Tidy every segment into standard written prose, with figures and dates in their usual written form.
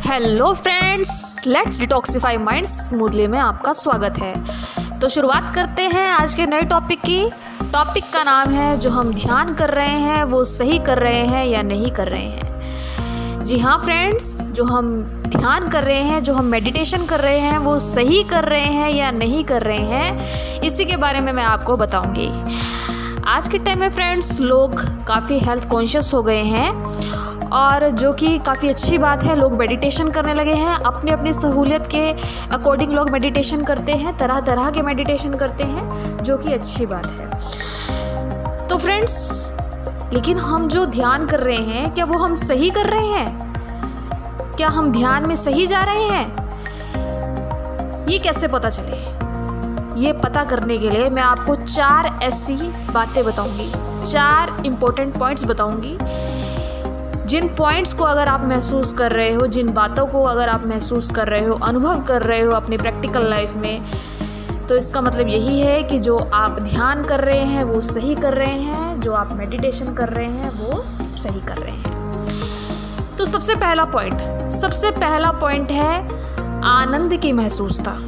Hello friends, let's detoxify mind smoothly में आपका स्वागत है। तो शुरुआत करते हैं आज के नए टॉपिक की। टॉपिक का नाम है जो हम ध्यान कर रहे हैं वो सही कर रहे हैं या नहीं कर रहे हैं। जी हाँ फ्रेंड्स, जो हम ध्यान कर रहे हैं, जो हम मेडिटेशन कर रहे हैं वो सही कर रहे हैं या नहीं कर रहे हैं, इसी के बारे में मैं आपको बताऊंगी। आज के टाइम में फ्रेंड्स लोग काफ़ी हेल्थ कॉन्शियस हो गए हैं और जो कि काफ़ी अच्छी बात है। लोग मेडिटेशन करने लगे हैं, अपनी अपनी सहूलियत के अकॉर्डिंग लोग मेडिटेशन करते हैं, तरह तरह के मेडिटेशन करते हैं, जो कि अच्छी बात है। तो फ्रेंड्स, लेकिन हम जो ध्यान कर रहे हैं क्या वो हम सही कर रहे हैं? क्या हम ध्यान में सही जा रहे हैं? ये कैसे पता चले? ये पता करने के लिए मैं आपको 4 ऐसी बातें बताऊंगी, 4 इम्पोर्टेंट पॉइंट्स बताऊंगी। जिन पॉइंट्स को अगर आप महसूस कर रहे हो, जिन बातों को अगर आप महसूस कर रहे हो, अनुभव कर रहे हो अपनी प्रैक्टिकल लाइफ में, तो इसका मतलब यही है कि जो आप ध्यान कर रहे हैं वो सही कर रहे हैं, जो आप मेडिटेशन कर रहे हैं वो सही कर रहे हैं। तो सबसे पहला पॉइंट है आनंद की महसूसता।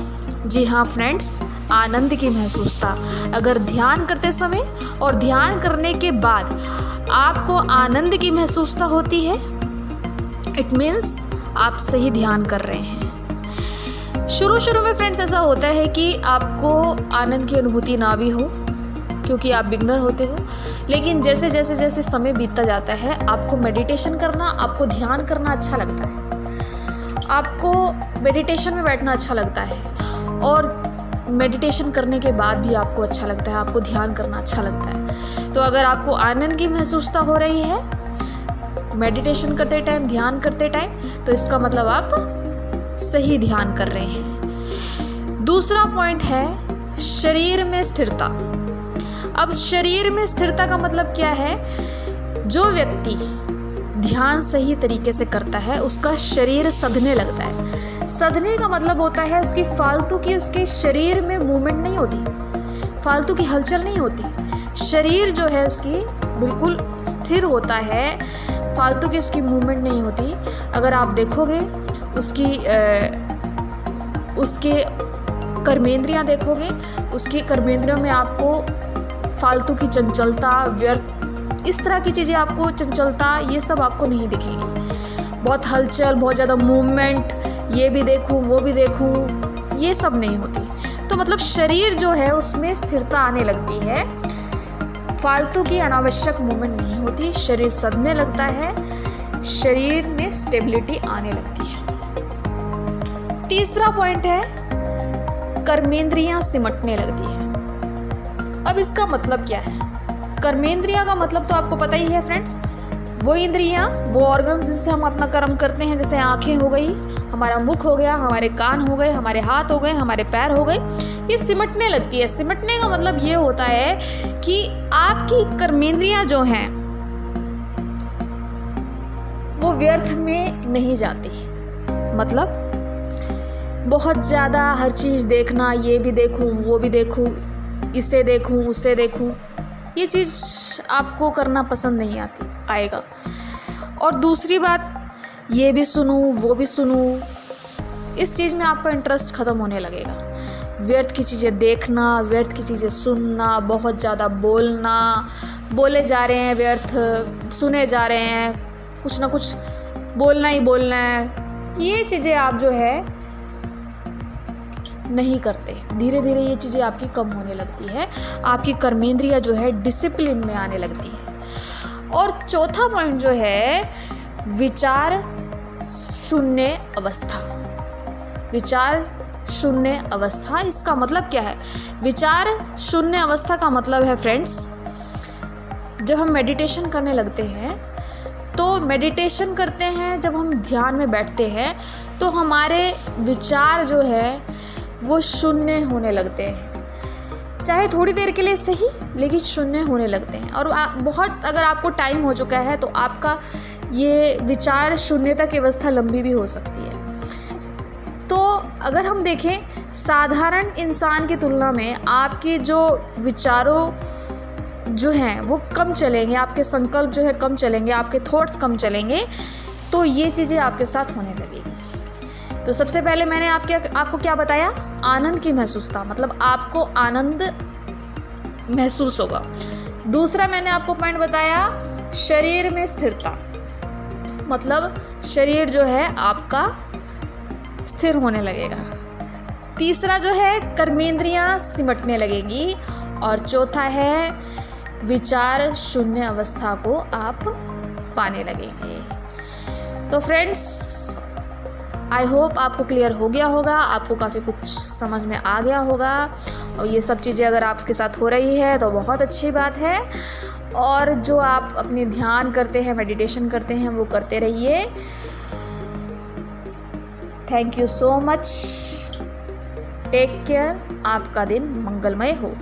जी हाँ फ्रेंड्स, आनंद की महसूसता। अगर ध्यान करते समय और ध्यान करने के बाद आपको आनंद की महसूसता होती है, इट मीन्स आप सही ध्यान कर रहे हैं। शुरू में फ्रेंड्स ऐसा होता है कि आपको आनंद की अनुभूति ना भी हो, क्योंकि आप बिगनर होते हो। लेकिन जैसे जैसे समय बीतता जाता है, आपको मेडिटेशन करना, आपको ध्यान करना अच्छा लगता है, आपको मेडिटेशन में बैठना अच्छा लगता है, और मेडिटेशन करने के बाद भी आपको अच्छा लगता है, आपको ध्यान करना अच्छा लगता है। तो अगर आपको आनंद की महसूसता हो रही है मेडिटेशन करते टाइम, ध्यान करते टाइम, तो इसका मतलब आप सही ध्यान कर रहे हैं। दूसरा पॉइंट है शरीर में स्थिरता। अब शरीर में स्थिरता का मतलब क्या है? जो व्यक्ति ध्यान सही तरीके से करता है उसका शरीर सधने लगता है। सधने का मतलब होता है उसकी फालतू की, उसके शरीर में मूवमेंट नहीं होती, फालतू की हलचल नहीं होती। शरीर जो है उसकी बिल्कुल स्थिर होता है, फालतू की उसकी मूवमेंट नहीं होती। अगर आप देखोगे उसके कर्मेंद्रियां देखोगे, उसके कर्मेंद्रियों में आपको फालतू की चंचलता, व्यर्थ, इस तरह की चीज़ें, आपको चंचलता, ये सब आपको नहीं दिखेंगी। बहुत हलचल, बहुत ज़्यादा मूवमेंट, ये भी देखूं वो भी देखूं, ये सब नहीं होती। तो मतलब शरीर जो है उसमें स्थिरता आने लगती है, फालतू की अनावश्यक मूवमेंट नहीं होती, शरीर सधने लगता है, शरीर में स्टेबिलिटी आने लगती है। तीसरा पॉइंट है कर्मेंद्रियां सिमटने लगती हैं। अब इसका मतलब क्या है? कर्मेंद्रियां का मतलब तो आपको पता ही है फ्रेंड्स, वो इंद्रियां, वो ऑर्गन्स जिससे हम अपना कर्म करते हैं, जैसे आँखें हो गई, हमारा मुख हो गया, हमारे कान हो गए, हमारे हाथ हो गए, हमारे पैर हो गए, ये सिमटने लगती है। सिमटने का मतलब ये होता है कि आपकी कर्मेंद्रियां जो हैं वो व्यर्थ में नहीं जाती। मतलब बहुत ज़्यादा हर चीज़ देखना, ये भी देखूं वो भी देखूं, इसे देखूं उसे देखूं, ये चीज़ आपको करना पसंद नहीं आएगा। और दूसरी बात, ये भी सुनूं वो भी सुनूं, इस चीज़ में आपका इंटरेस्ट ख़त्म होने लगेगा। व्यर्थ की चीज़ें देखना, व्यर्थ की चीज़ें सुनना, बहुत ज़्यादा बोलना, बोले जा रहे हैं व्यर्थ, सुने जा रहे हैं, कुछ ना कुछ बोलना ही बोलना है, ये चीज़ें आप जो है नहीं करते। धीरे धीरे ये चीज़ें आपकी कम होने लगती है, आपकी कर्मेंद्रियां जो है डिसिप्लिन में आने लगती है। और चौथा पॉइंट जो है विचार शून्य अवस्था। विचार शून्य अवस्था, इसका मतलब क्या है? विचार शून्य अवस्था का मतलब है फ्रेंड्स, जब हम मेडिटेशन करने लगते हैं, तो मेडिटेशन करते हैं, जब हम ध्यान में बैठते हैं तो हमारे विचार जो है वो शून्य होने लगते हैं। चाहे थोड़ी देर के लिए सही, लेकिन शून्य होने लगते हैं। और बहुत अगर आपको टाइम हो चुका है तो आपका ये विचार शून्यता की अवस्था लंबी भी हो सकती है। तो अगर हम देखें, साधारण इंसान की तुलना में आपके जो विचारों जो हैं वो कम चलेंगे, आपके संकल्प जो है कम चलेंगे, आपके थॉट्स कम चलेंगे, तो ये चीज़ें आपके साथ होने लगेगी। तो सबसे पहले मैंने आपको क्या बताया, आनंद की महसूसता, मतलब आपको आनंद महसूस होगा। दूसरा मैंने आपको पॉइंट बताया शरीर में स्थिरता, मतलब शरीर जो है आपका स्थिर होने लगेगा। तीसरा जो है कर्मेंद्रियां सिमटने लगेंगी। और चौथा है विचार शून्य अवस्था को आप पाने लगेंगे। तो फ्रेंड्स, आई होप आपको क्लियर हो गया होगा, आपको काफ़ी कुछ समझ में आ गया होगा। और ये सब चीज़ें अगर आपके साथ हो रही है तो बहुत अच्छी बात है। और जो आप अपने ध्यान करते हैं, मेडिटेशन करते हैं, वो करते रहिए। Thank you so much, take care, आपका दिन मंगलमय हो।